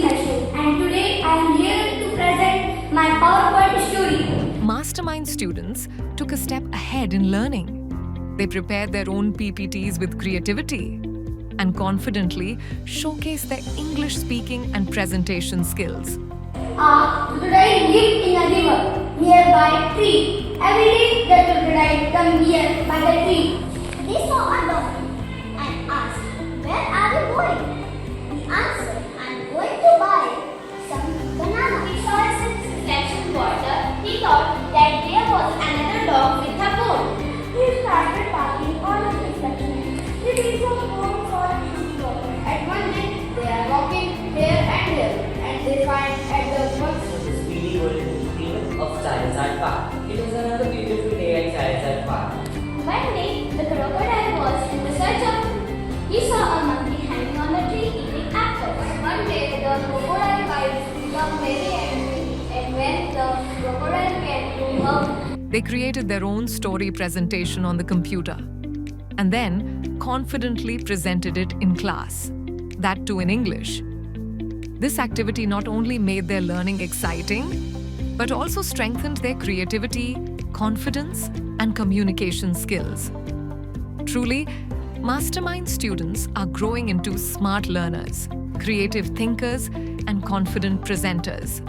Ashok, and today I am here to present my PowerPoint story. Mastermind students took a step ahead in learning. They prepared their own PPTs with creativity and confidently showcased their English speaking and presentation skills. Crocodile lived in a river nearby a tree. Every day the crocodile come here by the tree. They saw a donkey and asked, "Where are you going?" He answered, "I'm going to buy some banana." He saw his reflection water. He thought that there was another dog with a bone. He started barking all of his reflections. He reached a bone for water. At one day they are walking here and there, and they find at the Speedy golden theme of Charizard Park. It was another beautiful day at Charizard Park. One day, the crocodile was in the search of food. He saw a monkey hanging on a tree eating apples. One day, the crocodile wives became very angry, and when the crocodile came to her, They created their own story presentation on the computer and then confidently presented it in class, that too in English. This activity not only made their learning exciting, but also strengthened their creativity, confidence, and communication skills. Truly, Mastermind students are growing into smart learners, creative thinkers, and confident presenters.